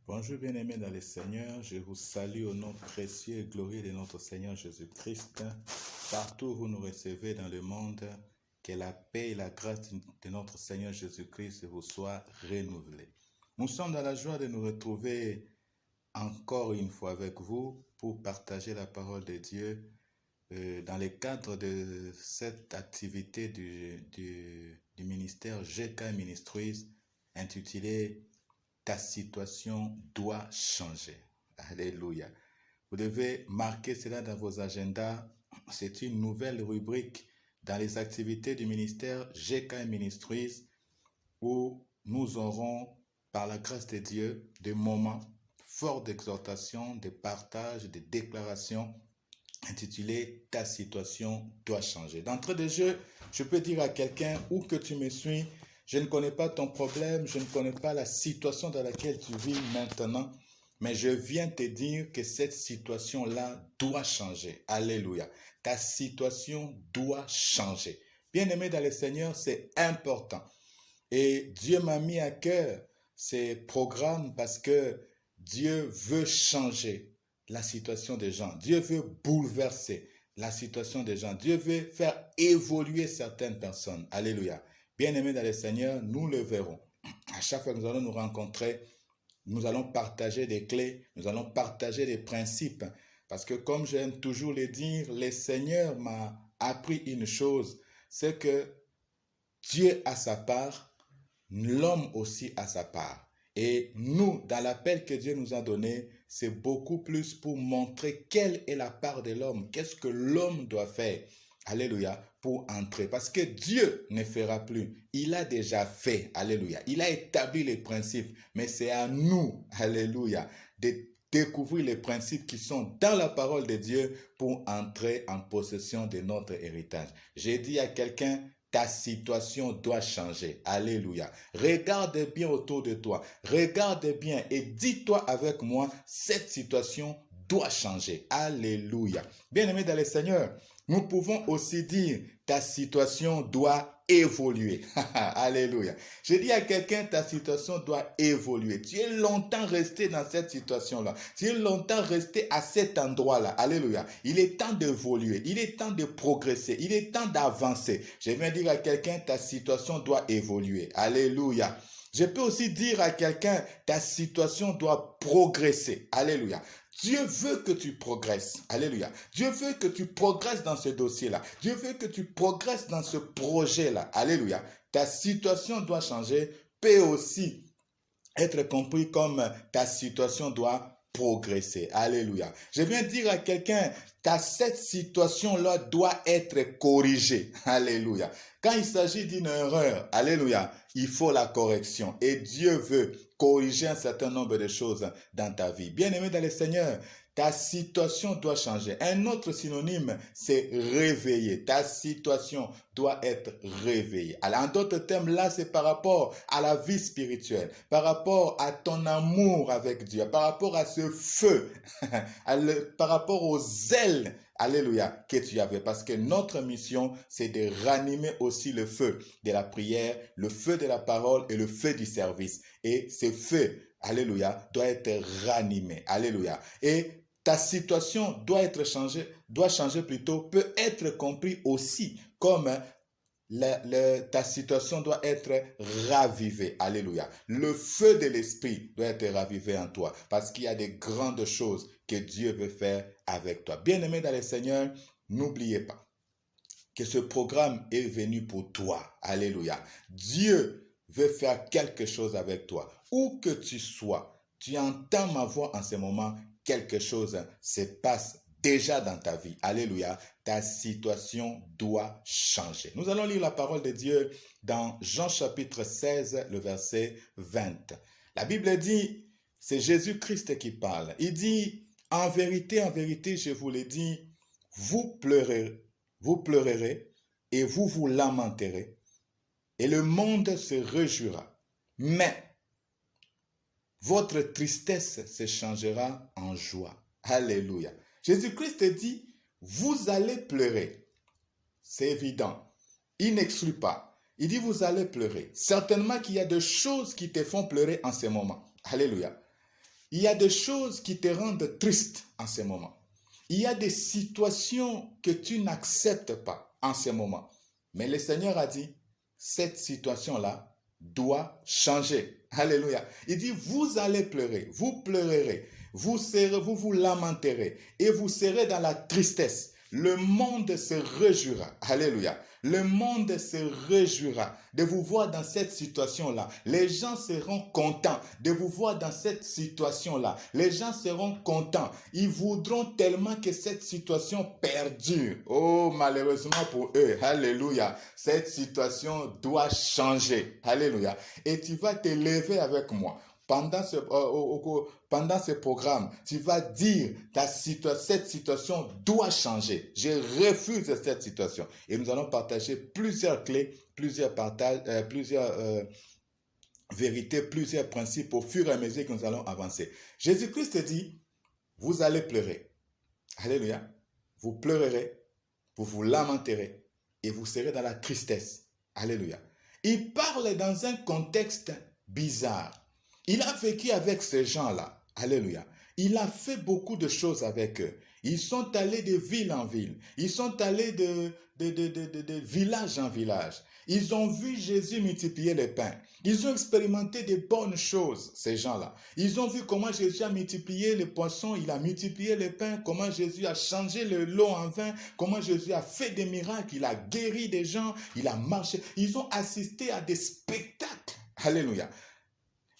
Bonjour bien-aimés dans le Seigneur, je vous salue au nom précieux et glorieux de notre Seigneur Jésus-Christ. Partout où vous nous recevez dans le monde, que la paix et la grâce de notre Seigneur Jésus-Christ vous soient renouvelées. Nous sommes dans la joie de nous retrouver encore une fois avec vous pour partager la parole de Dieu dans le cadre de cette activité du ministère GK Ministries intitulée Ta situation doit changer. Alléluia. Vous devez marquer cela dans vos agendas. C'est une nouvelle rubrique dans les activités du ministère GK Ministries où nous aurons, par la grâce de Dieu, des moments forts d'exhortation, de partage, de déclaration intitulés Ta situation doit changer. D'entrée de jeu, je peux dire à quelqu'un où que tu me suis, je ne connais pas ton problème, je ne connais pas la situation dans laquelle tu vis maintenant, mais je viens te dire que cette situation-là doit changer. Alléluia. Ta situation doit changer. Bien-aimé dans le Seigneur, c'est important. Et Dieu m'a mis à cœur ces programmes parce que Dieu veut changer la situation des gens. Dieu veut bouleverser la situation des gens. Dieu veut faire évoluer certaines personnes. Alléluia. Bien-aimés dans le Seigneur, nous le verrons. À chaque fois que nous allons nous rencontrer, nous allons partager des clés, nous allons partager des principes. Parce que comme j'aime toujours le dire, le Seigneur m'a appris une chose, c'est que Dieu a sa part, l'homme aussi a sa part. Et nous, dans l'appel que Dieu nous a donné, c'est beaucoup plus pour montrer quelle est la part de l'homme, qu'est-ce que l'homme doit faire. Alléluia, pour entrer. Parce que Dieu ne fera plus. Il a déjà fait. Alléluia. Il a établi les principes. Mais c'est à nous, alléluia, de découvrir les principes qui sont dans la parole de Dieu pour entrer en possession de notre héritage. J'ai dit à quelqu'un, ta situation doit changer. Alléluia. Regarde bien autour de toi. Regarde bien et dis-toi avec moi, cette situation doit changer. Alléluia. Bien-aimé dans le Seigneur, nous pouvons aussi dire ta situation doit évoluer. Alléluia. Je dis à quelqu'un, ta situation doit évoluer. Tu es longtemps resté dans cette situation-là. Tu es longtemps resté à cet endroit-là. Alléluia. Il est temps d'évoluer. Il est temps de progresser. Il est temps d'avancer. Je viens dire à quelqu'un, ta situation doit évoluer. Alléluia. Je peux aussi dire à quelqu'un, ta situation doit progresser. Alléluia. Dieu veut que tu progresses. Alléluia. Dieu veut que tu progresses dans ce dossier-là. Dieu veut que tu progresses dans ce projet-là. Alléluia. Ta situation doit changer, peut aussi être compris comme ta situation doit progresser. Alléluia. Je viens dire à quelqu'un, cette situation-là doit être corrigée. Alléluia. Quand il s'agit d'une erreur, alléluia, il faut la correction. Et Dieu veut corriger un certain nombre de choses dans ta vie. Bien-aimé dans le Seigneur, ta situation doit changer. Un autre synonyme, c'est réveiller. Ta situation doit être réveillée. Alors, en d'autres termes, là, c'est par rapport à la vie spirituelle, par rapport à ton amour avec Dieu, par rapport à ce feu, par rapport aux ailes, alléluia, que tu avais. Parce que notre mission, c'est de ranimer aussi le feu de la prière, le feu de la parole et le feu du service. Et ce feu, alléluia, doit être ranimé. Alléluia. Et ta situation doit changer plutôt, peut être compris aussi comme ta situation doit être ravivée. Alléluia. Le feu de l'esprit doit être ravivé en toi parce qu'il y a des grandes choses que Dieu veut faire avec toi. Bien-aimé dans le Seigneur, n'oubliez pas que ce programme est venu pour toi. Alléluia. Dieu veut faire quelque chose avec toi. Où que tu sois, tu entends ma voix en ce moment, quelque chose se passe déjà dans ta vie. Alléluia. Ta situation doit changer. Nous allons lire la parole de Dieu dans Jean chapitre 16, le verset 20. La Bible dit, c'est Jésus-Christ qui parle. Il dit, en vérité, je vous le dis, vous pleurerez et vous vous lamenterez et le monde se réjouira. Mais votre tristesse se changera en joie. Alléluia. Jésus-Christ dit, vous allez pleurer. C'est évident. Il n'exclut pas. Il dit, vous allez pleurer. Certainement qu'il y a des choses qui te font pleurer en ce moment. Alléluia. Il y a des choses qui te rendent triste en ce moment. Il y a des situations que tu n'acceptes pas en ce moment. Mais le Seigneur a dit, cette situation-là doit changer. Alléluia. Il dit, vous allez pleurer, vous pleurerez, vous vous lamenterez et vous serez dans la tristesse. Le monde se réjouira. Alléluia. Le monde se réjouira de vous voir dans cette situation-là. Les gens seront contents de vous voir dans cette situation-là. Les gens seront contents. Ils voudront tellement que cette situation perdure. Oh, malheureusement pour eux. Alléluia. Cette situation doit changer. Alléluia. Et tu vas te lever avec moi. Pendant ce programme, tu vas dire cette situation doit changer. Je refuse cette situation. Et nous allons partager plusieurs clés, plusieurs vérités, plusieurs principes au fur et à mesure que nous allons avancer. Jésus-Christ dit, vous allez pleurer. Alléluia. Vous pleurerez, vous vous lamenterez et vous serez dans la tristesse. Alléluia. Il parle dans un contexte bizarre. Il a vécu avec ces gens-là. Alléluia. Il a fait beaucoup de choses avec eux. Ils sont allés de ville en ville. Ils sont allés de village en village. Ils ont vu Jésus multiplier les pains. Ils ont expérimenté de bonnes choses, ces gens-là. Ils ont vu comment Jésus a multiplié les poissons, il a multiplié les pains, comment Jésus a changé l'eau en vin, comment Jésus a fait des miracles, il a guéri des gens, il a marché. Ils ont assisté à des spectacles. Alléluia.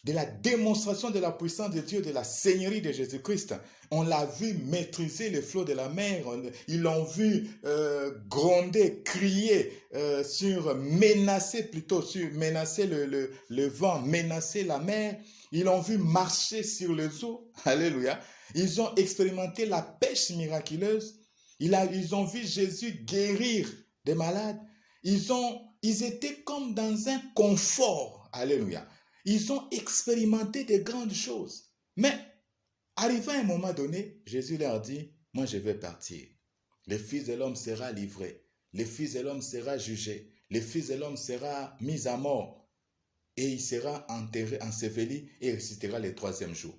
De la démonstration de la puissance de Dieu, de la seigneurie de Jésus-Christ. On l'a vu maîtriser les flots de la mer. Ils l'ont vu gronder, crier, menacer le vent, menacer la mer. Ils l'ont vu marcher sur les eaux. Alléluia. Ils ont expérimenté la pêche miraculeuse. Ils ont vu Jésus guérir des malades. Ils étaient comme dans un confort. Alléluia. Ils ont expérimenté de grandes choses. Mais, arrivé à un moment donné, Jésus leur dit, moi je vais partir. Le Fils de l'homme sera livré. Le Fils de l'homme sera jugé. Le Fils de l'homme sera mis à mort. Et il sera enterré, enseveli et ressuscitera le troisième jour.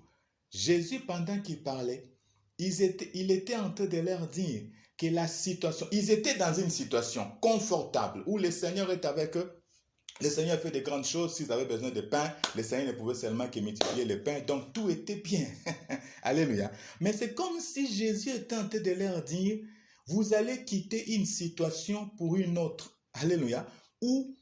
Jésus, pendant qu'il parlait, il était en train de leur dire que la situation, ils étaient dans une situation confortable où le Seigneur est avec eux. Le Seigneur fait de grandes choses. S'ils avaient besoin de pain, le Seigneur ne pouvait seulement que multiplier le pain. Donc, tout était bien. Alléluia. Mais c'est comme si Jésus était en train de leur dire, vous allez quitter une situation pour une autre. Alléluia. Où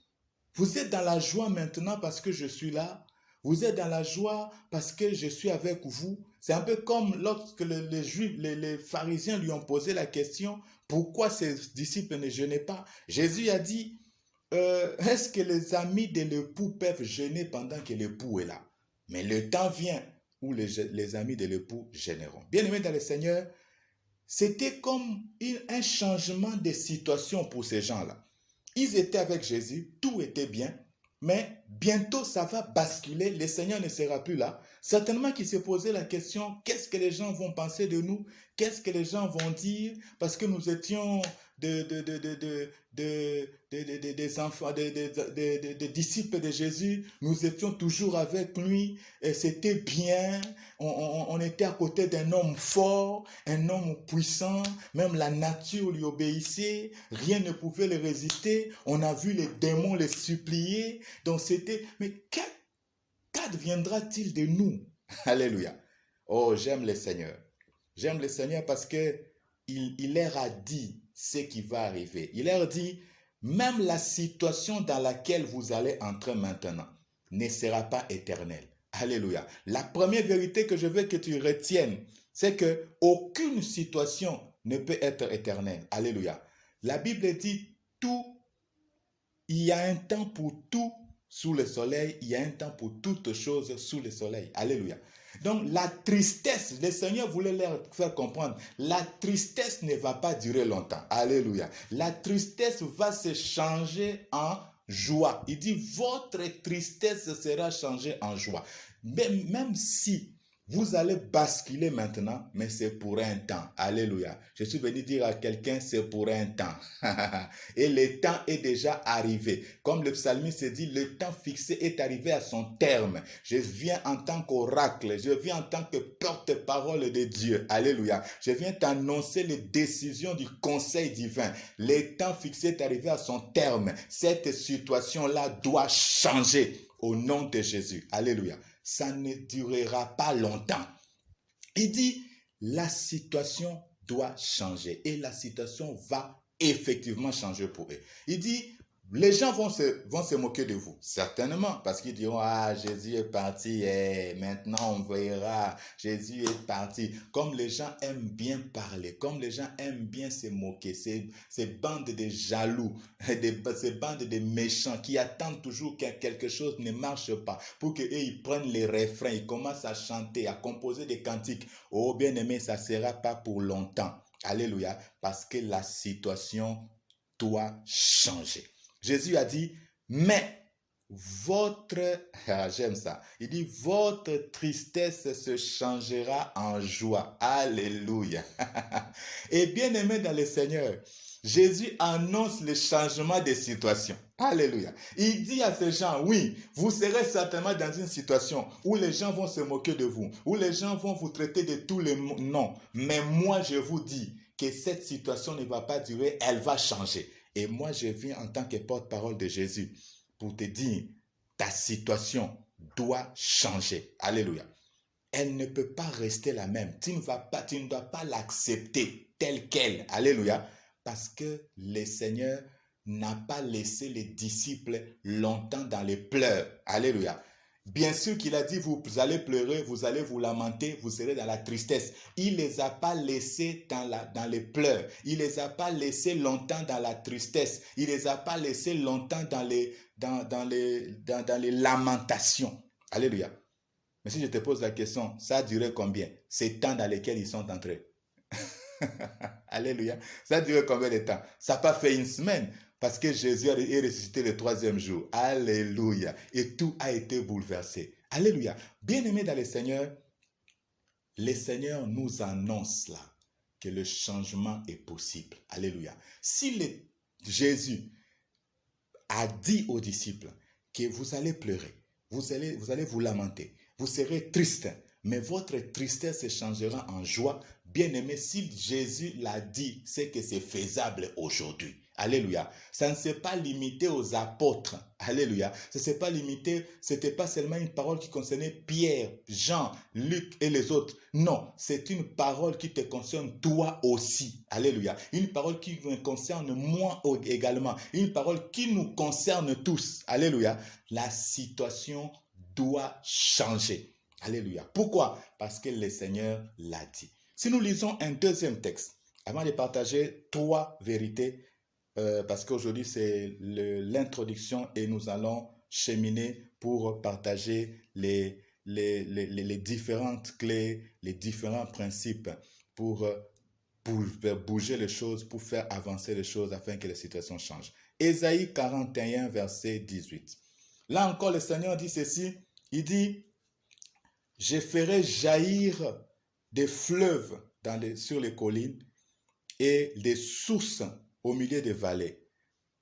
vous êtes dans la joie maintenant parce que je suis là. Vous êtes dans la joie parce que je suis avec vous. C'est un peu comme lorsque les Juifs, les pharisiens lui ont posé la question, pourquoi ses disciples ne jeûnaient pas? Jésus a dit, est-ce que les amis de l'époux peuvent jeûner pendant que l'époux est là? Mais le temps vient où les amis de l'époux jeûneront. Bien-aimés dans le Seigneur, c'était comme un changement de situation pour ces gens-là. Ils étaient avec Jésus, tout était bien, mais bientôt ça va basculer, le Seigneur ne sera plus là. Certainement qu'ils se posaient la question, qu'est-ce que les gens vont penser de nous? Qu'est-ce que les gens vont dire? Parce que nous étions des enfants, des disciples de Jésus, nous étions toujours avec lui, et c'était bien, on était à côté d'un homme fort, un homme puissant, même la nature lui obéissait, rien ne pouvait le résister, on a vu les démons les supplier, donc c'était, mais qu'adviendra-t-il de nous? Alléluia. Oh, j'aime le Seigneur. J'aime le Seigneur parce que il leur a dit ce qui va arriver. Il leur dit, même la situation dans laquelle vous allez entrer maintenant ne sera pas éternelle. Alléluia. La première vérité que je veux que tu retiennes, c'est que aucune situation ne peut être éternelle. Alléluia. La Bible dit tout, il y a un temps pour tout sous le soleil, il y a un temps pour toutes choses sous le soleil. Alléluia. Donc la tristesse, le Seigneur voulait leur faire comprendre, la tristesse ne va pas durer longtemps. Alléluia. La tristesse va se changer en joie. Il dit, votre tristesse sera changée en joie. Même si Vous allez basculer maintenant, mais c'est pour un temps. Alléluia. Je suis venu dire à quelqu'un, c'est pour un temps. Et le temps est déjà arrivé. Comme le psalmiste dit, le temps fixé est arrivé à son terme. Je viens en tant qu'oracle, je viens en tant que porte-parole de Dieu. Alléluia. Je viens t'annoncer les décisions du conseil divin. Le temps fixé est arrivé à son terme. Cette situation-là doit changer au nom de Jésus. Alléluia. Ça ne durera pas longtemps. Il dit, la situation doit changer et la situation va effectivement changer pour eux. Il dit, les gens vont se moquer de vous, certainement, parce qu'ils diront, ah, Jésus est parti, maintenant on verra, Jésus est parti. Comme les gens aiment bien parler, comme les gens aiment bien se moquer, ces bandes de jaloux, ces bandes de méchants qui attendent toujours que quelque chose ne marche pas, pour qu'eux, ils prennent les refrains, ils commencent à chanter, à composer des cantiques. Oh, bien-aimé, ça ne sera pas pour longtemps. Alléluia, parce que la situation doit changer. Jésus a dit, mais j'aime ça, il dit, votre tristesse se changera en joie. Alléluia. Et bien aimé dans le Seigneur, Jésus annonce le changement des situations. Alléluia. Il dit à ces gens, oui, vous serez certainement dans une situation où les gens vont se moquer de vous, où les gens vont vous traiter de tous les noms. Mais moi, je vous dis que cette situation ne va pas durer, elle va changer. Et moi, je viens en tant que porte-parole de Jésus pour te dire, ta situation doit changer. Alléluia. Elle ne peut pas rester la même. Tu ne dois pas l'accepter telle qu'elle. Alléluia. Parce que le Seigneur n'a pas laissé les disciples longtemps dans les pleurs. Alléluia. Bien sûr qu'il a dit, vous allez pleurer, vous allez vous lamenter, vous serez dans la tristesse. Il ne les a pas laissés dans les pleurs. Il ne les a pas laissés longtemps dans la tristesse. Il ne les a pas laissés longtemps dans les lamentations. Alléluia. Mais si je te pose la question, ça a duré combien? Ces temps dans lesquels ils sont entrés. Alléluia. Ça a duré combien de temps? Ça n'a pas fait une semaine. Parce que Jésus est ressuscité le 3e jour. Alléluia. Et tout a été bouleversé. Alléluia. Bien-aimés dans le Seigneur nous annonce là que le changement est possible. Alléluia. Si Jésus a dit aux disciples que vous allez pleurer, vous allez vous lamenter, vous serez triste, mais votre tristesse se changera en joie. Bien-aimé, si Jésus l'a dit, c'est que c'est faisable aujourd'hui. Alléluia. Ça ne s'est pas limité aux apôtres. Alléluia. Ça ne s'est pas limité, c'était pas seulement une parole qui concernait Pierre, Jean, Luc et les autres. Non, c'est une parole qui te concerne toi aussi. Alléluia. Une parole qui me concerne moi également. Une parole qui nous concerne tous. Alléluia. La situation doit changer. Alléluia. Pourquoi? Parce que le Seigneur l'a dit. Si nous lisons un deuxième texte, avant de partager 3 vérités, parce qu'aujourd'hui c'est l'introduction et nous allons cheminer pour partager les différentes clés, les différents principes pour faire bouger les choses, pour faire avancer les choses afin que les situations changent. Ésaïe 41, verset 18. Là encore, le Seigneur dit ceci, il dit, je ferai jaillir des fleuves sur les collines et des sources au milieu des vallées.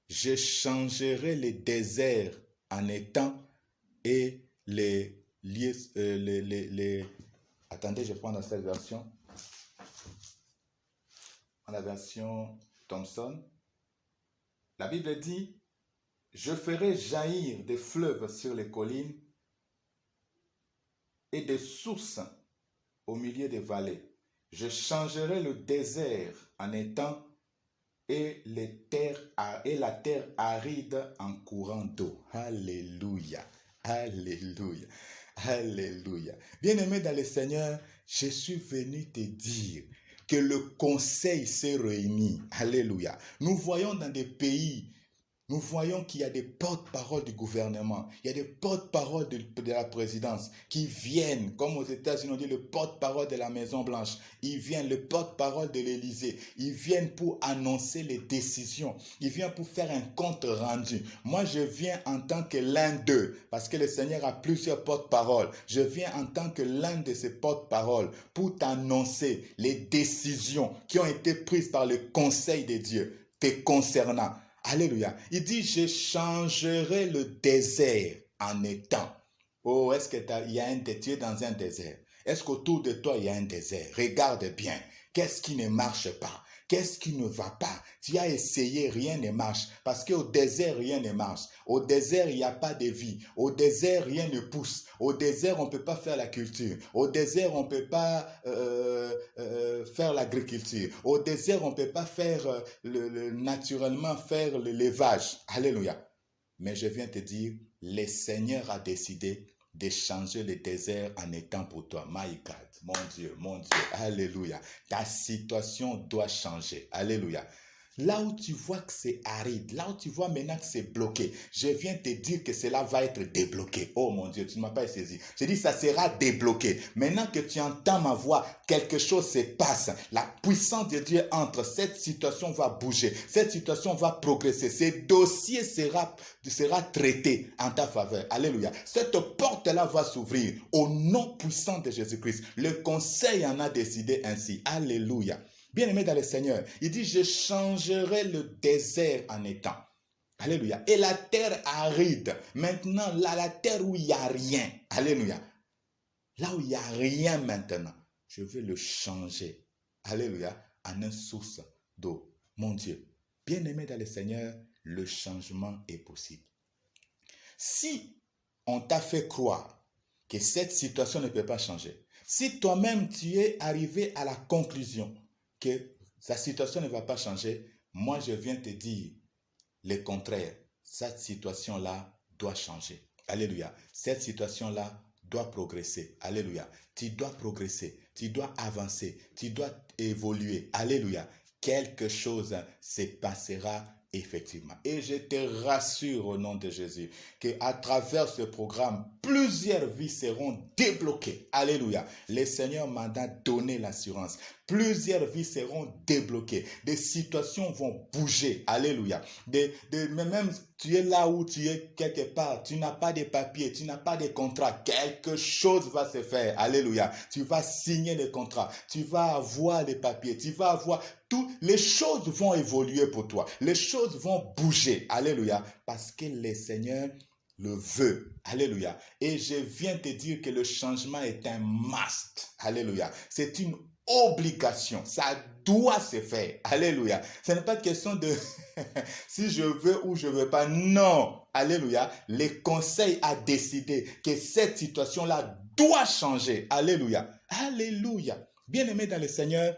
Je changerai les déserts en étangs et Attendez, je prends dans cette version. Dans la version Thomson. La Bible dit, je ferai jaillir des fleuves sur les collines et des sources au milieu des vallées. Je changerai le désert en étang et la terre aride en courant d'eau. Alléluia. Alléluia. Alléluia. Bien-aimé dans le Seigneur, je suis venu te dire que le conseil s'est réuni. Alléluia. Nous voyons dans des pays Nous voyons qu'il y a des porte-paroles du gouvernement, il y a des porte-paroles de la présidence qui viennent, comme aux États-Unis on dit le porte-parole de la Maison-Blanche, ils viennent, le porte-parole de l'Élysée, ils viennent pour annoncer les décisions, ils viennent pour faire un compte rendu. Moi je viens en tant que l'un d'eux, parce que le Seigneur a plusieurs porte-paroles, je viens en tant que l'un de ces porte-paroles pour t'annoncer les décisions qui ont été prises par le Conseil de Dieu te concernant. Alléluia. Il dit, je changerai le désert en étang. Oh, est-ce que tu es dans un désert? Est-ce qu'autour de toi, il y a un désert? Regarde bien. Qu'est-ce qui ne marche pas? Qu'est-ce qui ne va pas? Tu as essayé, rien ne marche. Parce qu'au désert, rien ne marche. Au désert, il n'y a pas de vie. Au désert, rien ne pousse. Au désert, on ne peut pas faire la culture. Au désert, on ne peut pas faire l'agriculture. Au désert, on ne peut pas faire naturellement faire l'élevage. Alléluia. Mais je viens te dire, le Seigneur a décidé de changer le désert en étang pour toi. My God, mon Dieu, alléluia. Ta situation doit changer. Alléluia. Là où tu vois que c'est aride, là où tu vois maintenant que c'est bloqué, je viens te dire que cela va être débloqué. Oh mon Dieu, tu ne m'as pas saisi. Je dis ça sera débloqué. Maintenant que tu entends ma voix, quelque chose se passe. La puissance de Dieu entre. Cette situation va bouger. Cette situation va progresser. Ce dossier sera traité en ta faveur. Alléluia. Cette porte-là va s'ouvrir au nom puissant de Jésus-Christ. Le conseil en a décidé ainsi. Alléluia. Bien-aimé dans le Seigneur, il dit, je changerai le désert en étang. Alléluia. Et la terre aride. Maintenant, là, la terre où il n'y a rien. Alléluia. Là où il n'y a rien maintenant, je vais le changer. Alléluia. En une source d'eau. Mon Dieu. Bien-aimé dans le Seigneur, le changement est possible. Si on t'a fait croire que cette situation ne peut pas changer, si toi-même tu es arrivé à la conclusion que sa situation ne va pas changer, moi je viens te dire le contraire. Cette situation-là doit changer. Alléluia. Cette situation-là doit progresser. Alléluia. Tu dois progresser. Tu dois avancer. Tu dois évoluer. Alléluia. Quelque chose se passera effectivement. Et je te rassure au nom de Jésus qu'à travers ce programme, plusieurs vies seront débloquées. Alléluia. Le Seigneur m'a donné l'assurance. Plusieurs vies seront débloquées. Des situations vont bouger. Alléluia. Même tu es là où tu es quelque part. Tu n'as pas de papiers. Tu n'as pas de contrat. Quelque chose va se faire. Alléluia. Tu vas signer le contrat. Tu vas avoir les papiers. Tu vas avoir tout. Les choses vont évoluer pour toi. Les choses vont bouger. Alléluia. Parce que le Seigneur le veut. Alléluia. Et je viens te dire que le changement est un must. Alléluia. C'est une obligation. Ça doit se faire. Alléluia. Ce n'est pas question de si je veux ou je ne veux pas. Non. Alléluia. Le conseil a décidé que cette situation-là doit changer. Alléluia. Alléluia. Bien-aimé dans le Seigneur,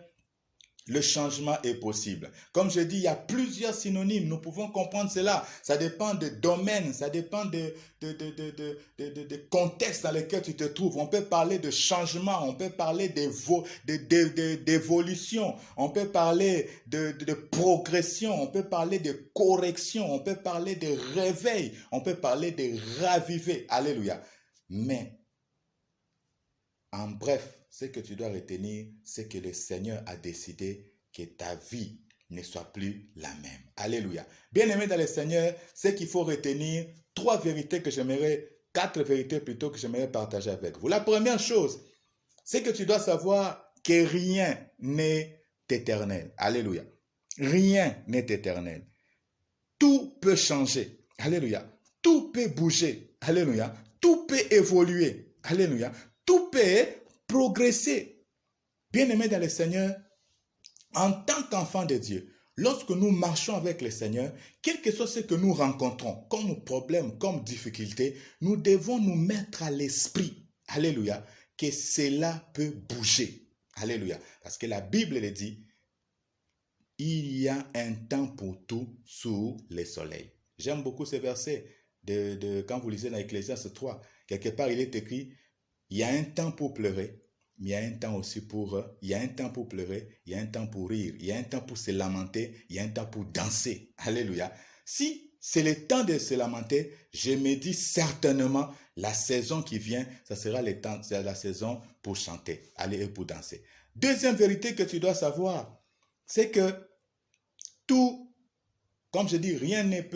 le changement est possible. Comme je dis, il y a plusieurs synonymes. Nous pouvons comprendre cela. Ça dépend de domaine, ça dépend de contexte dans lequel tu te trouves. On peut parler de changement, on peut parler d'évolution, on peut parler de progression, on peut parler de correction, on peut parler de réveil, on peut parler de raviver. Alléluia. Mais, en bref, ce que tu dois retenir, c'est que le Seigneur a décidé que ta vie ne soit plus la même. Alléluia. Bien-aimé dans le Seigneur, ce qu'il faut retenir, quatre vérités plutôt que j'aimerais partager avec vous. La première chose, c'est que tu dois savoir que rien n'est éternel. Alléluia. Rien n'est éternel. Tout peut changer. Alléluia. Tout peut bouger. Alléluia. Tout peut évoluer. Alléluia. Tout peut progresser. Bien-aimés dans le Seigneur, en tant qu'enfants de Dieu, lorsque nous marchons avec le Seigneur, quel que soit ce que nous rencontrons, comme problème, comme difficulté, nous devons nous mettre à l'esprit, alléluia, que cela peut bouger. Alléluia. Parce que la Bible le dit, il y a un temps pour tout sous le soleil. J'aime beaucoup ce verset quand vous lisez dans Ecclésiaste 3. Quelque part, il est écrit, il y a un temps pour pleurer, mais il y a un temps aussi il y a un temps pour pleurer, il y a un temps pour rire, il y a un temps pour se lamenter, il y a un temps pour danser. Alléluia. Si c'est le temps de se lamenter, je me dis certainement, la saison qui vient, ça sera la saison pour chanter, aller et pour danser. Deuxième vérité que tu dois savoir, c'est que tout, comme je dis, rien n'est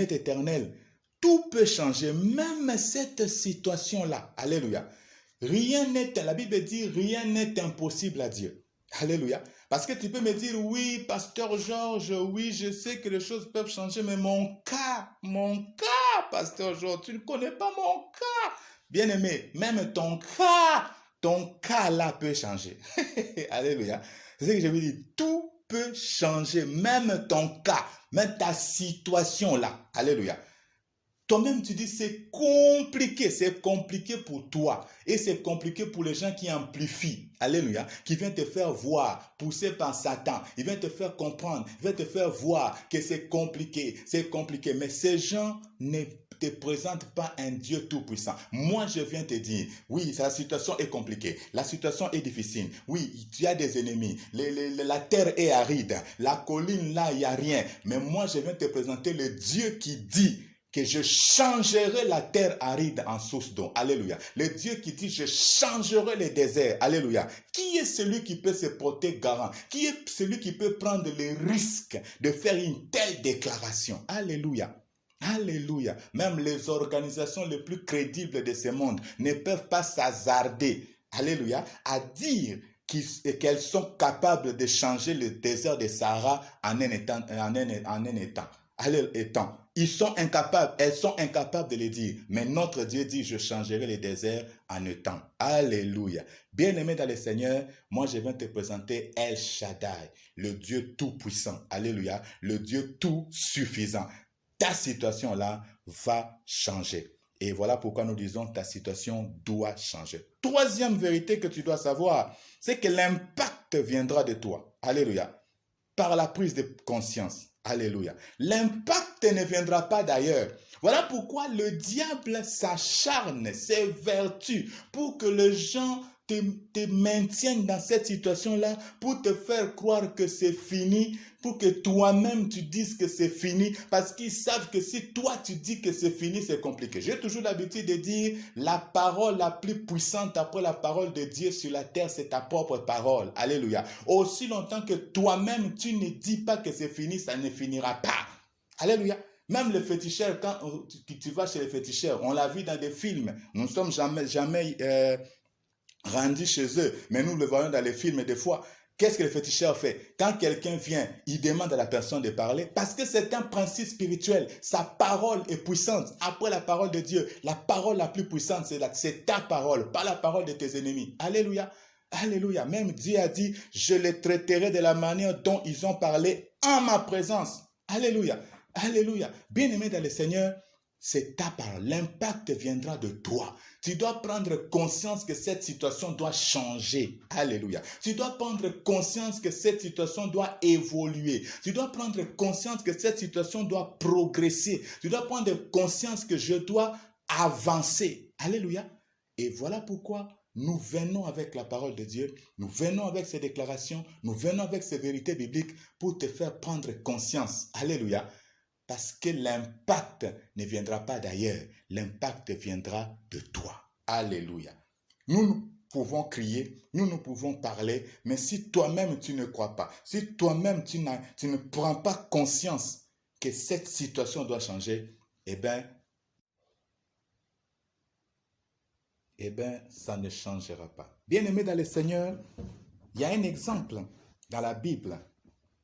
éternel. Tout peut changer, même cette situation-là. Alléluia. La Bible dit, rien n'est impossible à Dieu. Alléluia. Parce que tu peux me dire, oui, pasteur Georges, oui, je sais que les choses peuvent changer, mais mon cas, pasteur Georges, tu ne connais pas mon cas. Bien-aimé, même ton cas là peut changer. Alléluia. C'est ce que je veux dire. Tout peut changer, même ton cas, même ta situation là. Alléluia. Toi-même, tu dis, c'est compliqué pour toi. Et c'est compliqué pour les gens qui amplifient. Alléluia. Qui viennent te faire voir, poussé par Satan. Ils viennent te faire comprendre, ils viennent te faire voir que c'est compliqué. Mais ces gens ne te présentent pas un Dieu tout-puissant. Moi, je viens te dire, oui, la situation est compliquée. La situation est difficile. Oui, tu as des ennemis. La terre est aride. La colline, là, il n'y a rien. Mais moi, je viens te présenter le Dieu qui dit que je changerai la terre aride en source d'eau. Alléluia. Le Dieu qui dit, je changerai les déserts. Alléluia. Qui est celui qui peut se porter garant? Qui est celui qui peut prendre le risque de faire une telle déclaration? Alléluia. Alléluia. Même les organisations les plus crédibles de ce monde ne peuvent pas s'hasarder, alléluia, à dire qu'elles sont capables de changer le désert de Sahara en un étang. Elles sont incapables de le dire. Mais notre Dieu dit, je changerai les déserts en un temps. Alléluia. Bien-aimé dans le Seigneur, moi je viens te présenter El Shaddai, le Dieu tout-puissant. Alléluia. Le Dieu tout-suffisant. Ta situation là va changer. Et voilà pourquoi nous disons ta situation doit changer. Troisième vérité que tu dois savoir, c'est que l'impact viendra de toi. Alléluia. Par la prise de conscience. Alléluia. L'impact ne viendra pas d'ailleurs. Voilà pourquoi le diable s'acharne, ses vertus, pour que les gens te maintiennent dans cette situation-là, pour te faire croire que c'est fini, pour que toi-même tu dises que c'est fini, parce qu'ils savent que si toi tu dis que c'est fini, c'est compliqué. J'ai toujours l'habitude de dire, la parole la plus puissante après la parole de Dieu sur la terre, c'est ta propre parole. Alléluia. Aussi longtemps que toi-même tu ne dis pas que c'est fini, ça ne finira pas. Alléluia. Même les féticheurs, quand tu vas chez les féticheurs, on l'a vu dans des films, nous ne sommes jamais rendus chez eux, mais nous le voyons dans les films des fois. Qu'est-ce que le féticheur fait? Quand quelqu'un vient, il demande à la personne de parler parce que c'est un principe spirituel. Sa parole est puissante. Après la parole de Dieu, la parole la plus puissante, c'est ta parole, pas la parole de tes ennemis. Alléluia. Alléluia. Même Dieu a dit, je les traiterai de la manière dont ils ont parlé en ma présence. Alléluia. Alléluia. Bien-aimé dans le Seigneur, c'est ta parole. L'impact viendra de toi. Tu dois prendre conscience que cette situation doit changer. Alléluia. Tu dois prendre conscience que cette situation doit évoluer. Tu dois prendre conscience que cette situation doit progresser. Tu dois prendre conscience que je dois avancer. Alléluia. Et voilà pourquoi nous venons avec la parole de Dieu, nous venons avec ces déclarations, nous venons avec ces vérités bibliques pour te faire prendre conscience. Alléluia. Parce que l'impact ne viendra pas d'ailleurs. L'impact viendra de toi. Alléluia. Nous pouvons crier, nous pouvons parler, mais si toi-même tu ne crois pas, si toi-même tu ne prends pas conscience que cette situation doit changer, eh bien, ça ne changera pas. Bien-aimé dans le Seigneur, il y a un exemple dans la Bible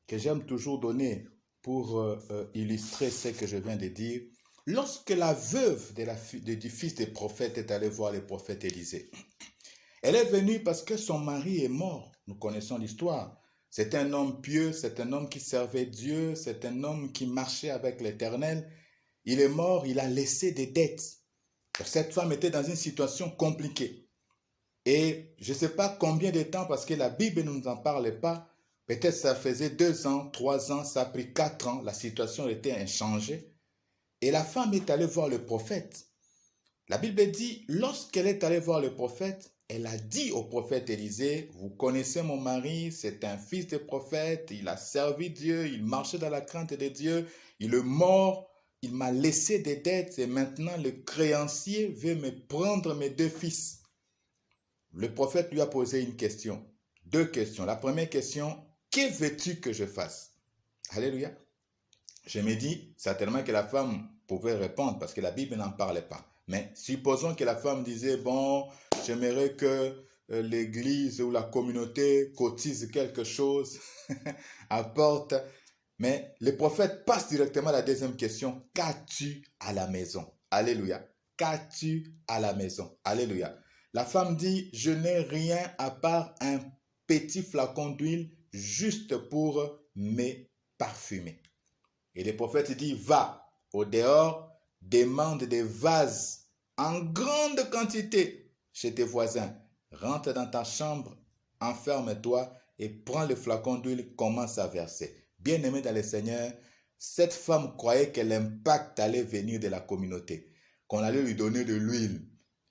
que j'aime toujours donner pour illustrer ce que je viens de dire. Lorsque la veuve du fils des prophètes est allée voir le prophète Élisée, elle est venue parce que son mari est mort. Nous connaissons l'histoire. C'est un homme pieux, c'est un homme qui servait Dieu, c'est un homme qui marchait avec l'Éternel. Il est mort, il a laissé des dettes. Cette femme était dans une situation compliquée. Et je ne sais pas combien de temps, parce que la Bible ne nous en parle pas. Peut-être ça faisait 2 ans, 3 ans, ça a pris 4 ans. La situation était inchangée. Et la femme est allée voir le prophète. La Bible dit, lorsqu'elle est allée voir le prophète, elle a dit au prophète Élisée, vous connaissez mon mari, c'est un fils de prophète, il a servi Dieu, il marchait dans la crainte de Dieu, il est mort, il m'a laissé des dettes et maintenant le créancier veut me prendre mes 2 fils. Le prophète lui a posé une question, 2 questions. La première question, que veux-tu que je fasse? Alléluia. Je me dis certainement que la femme pouvait répondre parce que la Bible n'en parlait pas. Mais supposons que la femme disait, bon, j'aimerais que l'église ou la communauté cotise quelque chose, apporte. Mais le prophète passe directement à la deuxième question, qu'as-tu à la maison? Alléluia. Qu'as-tu à la maison? Alléluia. La femme dit, je n'ai rien à part un petit flacon d'huile juste pour me parfumer. Et le prophète dit, va au dehors, demande des vases en grande quantité chez tes voisins. Rentre dans ta chambre, enferme-toi et prends le flacon d'huile, commence à verser. Bien-aimé dans le Seigneur, cette femme croyait que l'impact allait venir de la communauté, qu'on allait lui donner de l'huile.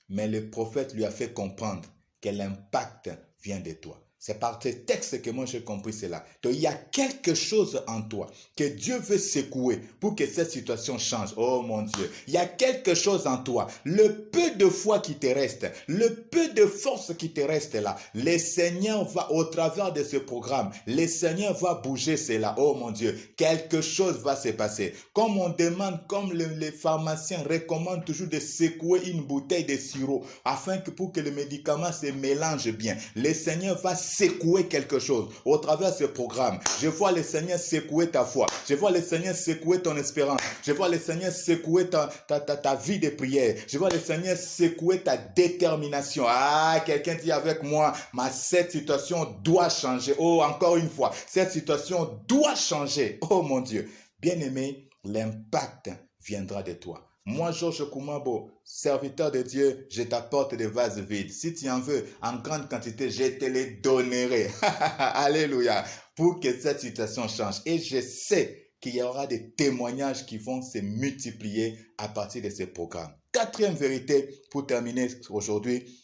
Mais le prophète lui a fait comprendre que l'impact vient de toi. C'est par ce texte que moi j'ai compris cela. Donc il y a quelque chose en toi que Dieu veut secouer pour que cette situation change. Oh mon Dieu, il y a quelque chose en toi. Le peu de foi qui te reste, le peu de force qui te reste là, le Seigneur va au travers de ce programme, le Seigneur va bouger cela. Oh mon Dieu, quelque chose va se passer. Comme on demande, comme les pharmaciens recommandent toujours de secouer une bouteille de sirop afin que pour que le médicament se mélange bien. Le Seigneur va secouer quelque chose au travers de ce programme. Je vois le Seigneur secouer ta foi. Je vois le Seigneur secouer ton espérance. Je vois le Seigneur secouer ta vie de prière. Je vois le Seigneur secouer ta détermination. Ah, quelqu'un dit avec moi, cette situation doit changer. Oh, encore une fois, cette situation doit changer. Oh mon Dieu. Bien-aimé, l'impact viendra de toi. Moi, Georges Koumabo, serviteur de Dieu, je t'apporte des vases vides. Si tu en veux en grande quantité, je te les donnerai. Alléluia. Pour que cette situation change. Et je sais qu'il y aura des témoignages qui vont se multiplier à partir de ce programme. 4e vérité pour terminer aujourd'hui.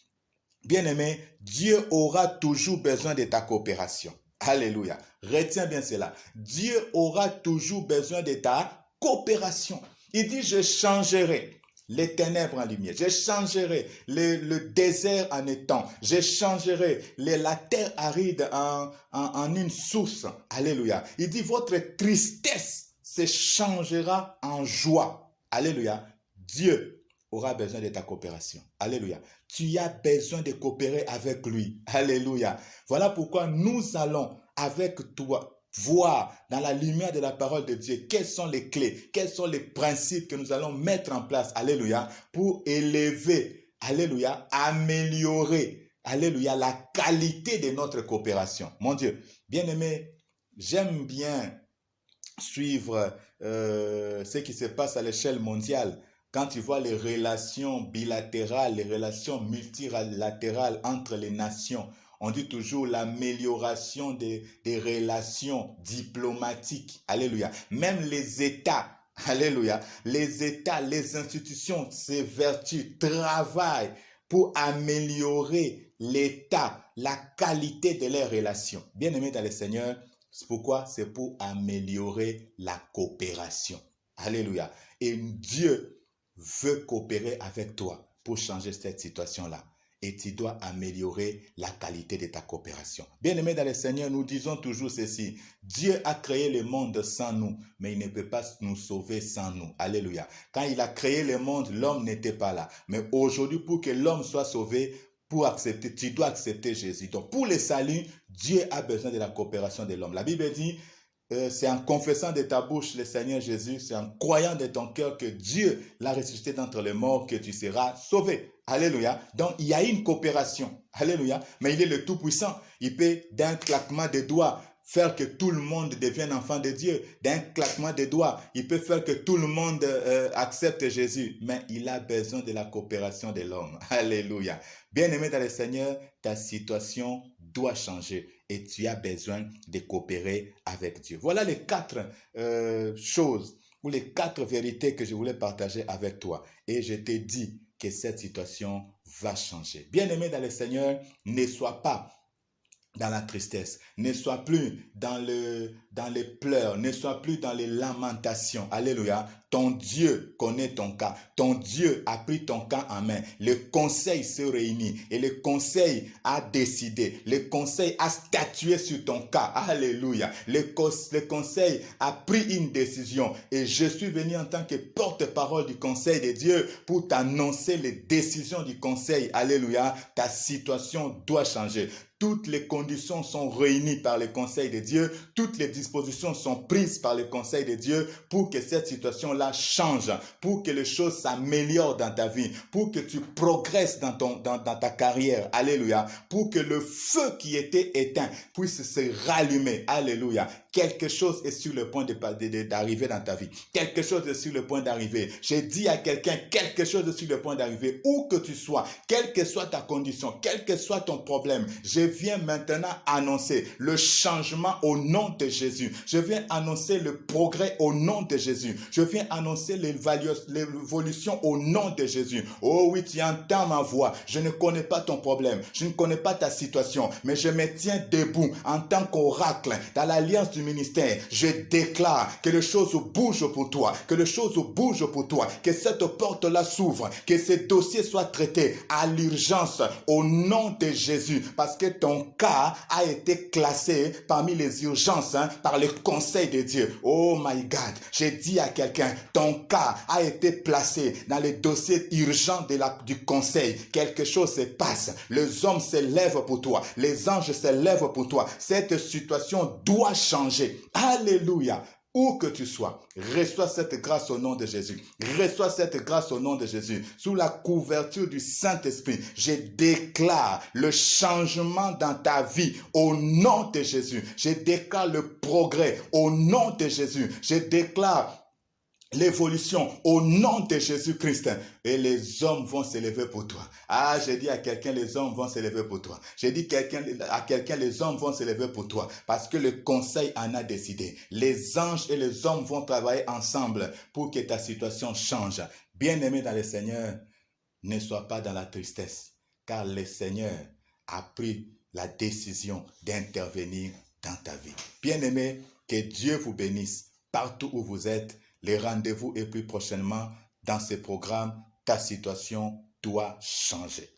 Bien-aimé, Dieu aura toujours besoin de ta coopération. Alléluia. Retiens bien cela. Dieu aura toujours besoin de ta coopération. Il dit, je changerai les ténèbres en lumière, je changerai le désert en étang, je changerai la terre aride en une source. Alléluia. Il dit, votre tristesse se changera en joie. Alléluia. Dieu aura besoin de ta coopération. Alléluia. Tu as besoin de coopérer avec lui. Alléluia. Voilà pourquoi nous allons avec toi voir dans la lumière de la parole de Dieu quelles sont les clés, quels sont les principes que nous allons mettre en place, alléluia, pour élever, alléluia, améliorer, alléluia, la qualité de notre coopération. Mon Dieu, bien-aimé, j'aime bien suivre ce qui se passe à l'échelle mondiale. Quand tu vois les relations bilatérales, les relations multilatérales entre les nations, on dit toujours l'amélioration des relations diplomatiques. Alléluia. Même les États, alléluia, les États, les institutions s'évertuent, travaillent pour améliorer l'état, la qualité de leurs relations. Bien-aimés dans le Seigneur, c'est pourquoi? C'est pour améliorer la coopération. Alléluia. Et Dieu veut coopérer avec toi pour changer cette situation-là. Et tu dois améliorer la qualité de ta coopération. Bien-aimés dans le Seigneur, nous disons toujours ceci. Dieu a créé le monde sans nous, mais il ne peut pas nous sauver sans nous. Alléluia. Quand il a créé le monde, l'homme n'était pas là. Mais aujourd'hui, pour que l'homme soit sauvé, pour accepter, tu dois accepter Jésus. Donc, pour le salut, Dieu a besoin de la coopération de l'homme. La Bible dit, c'est en confessant de ta bouche le Seigneur Jésus, c'est en croyant de ton cœur que Dieu l'a ressuscité d'entre les morts que tu seras sauvé. Alléluia. Donc, il y a une coopération. Alléluia. Mais il est le Tout-Puissant. Il peut, d'un claquement de doigts, faire que tout le monde devienne enfant de Dieu. D'un claquement de doigts, il peut faire que tout le monde accepte Jésus. Mais il a besoin de la coopération de l'homme. Alléluia. Bien-aimé dans le Seigneur, ta situation doit changer et tu as besoin de coopérer avec Dieu. Voilà les 4 choses ou les 4 vérités que je voulais partager avec toi. Et je t'ai dit que cette situation va changer. Bien-aimé dans le Seigneur, ne sois pas dans la tristesse, ne sois plus dans les pleurs, ne sois plus dans les lamentations. Alléluia. Ton Dieu connaît ton cas. Ton Dieu a pris ton cas en main. Le conseil se réunit et le conseil a décidé. Le conseil a statué sur ton cas. Alléluia. Le conseil a pris une décision et je suis venu en tant que porte-parole du conseil de Dieu pour t'annoncer les décisions du conseil. Alléluia. Ta situation doit changer. Toutes les conditions sont réunies par le conseil de Dieu. Toutes les dispositions sont prises par le conseil de Dieu pour que cette situation-là change, pour que les choses s'améliorent dans ta vie, pour que tu progresses dans ta carrière. Alléluia. Pour que le feu qui était éteint puisse se rallumer. Alléluia. Quelque chose est sur le point d'arriver dans ta vie. Quelque chose est sur le point d'arriver. J'ai dit à quelqu'un, quelque chose est sur le point d'arriver. Où que tu sois, quelle que soit ta condition, quel que soit ton problème, je viens maintenant annoncer le changement au nom de Jésus. Je viens annoncer le progrès au nom de Jésus. Je viens annoncer l'évolution au nom de Jésus. Oh oui, tu entends ma voix. Je ne connais pas ton problème. Je ne connais pas ta situation. Mais je me tiens debout en tant qu'oracle dans l'alliance du ministère. Je déclare que les choses bougent pour toi. Que les choses bougent pour toi. Que cette porte-là s'ouvre. Que ce dossier soit traité à l'urgence au nom de Jésus. Parce que ton cas a été classé parmi les urgences par le conseil de Dieu. Oh my God. J'ai dit à quelqu'un, ton cas a été placé dans les dossiers urgents du conseil. Quelque chose se passe. Les hommes se lèvent pour toi. Les anges se lèvent pour toi. Cette situation doit changer. Alléluia. Où que tu sois, reçois cette grâce au nom de Jésus. Reçois cette grâce au nom de Jésus. Sous la couverture du Saint-Esprit, je déclare le changement dans ta vie au nom de Jésus. Je déclare le progrès au nom de Jésus. Je déclare l'évolution au nom de Jésus-Christ. Et les hommes vont se lever pour toi. Ah, j'ai dit à quelqu'un, les hommes vont se lever pour toi. J'ai dit à quelqu'un, les hommes vont se lever pour toi. Parce que le conseil en a décidé. Les anges et les hommes vont travailler ensemble pour que ta situation change. Bien-aimé dans le Seigneur, ne sois pas dans la tristesse. Car le Seigneur a pris la décision d'intervenir dans ta vie. Bien-aimé, que Dieu vous bénisse partout où vous êtes. Les rendez-vous et plus prochainement dans ce programme, ta situation doit changer.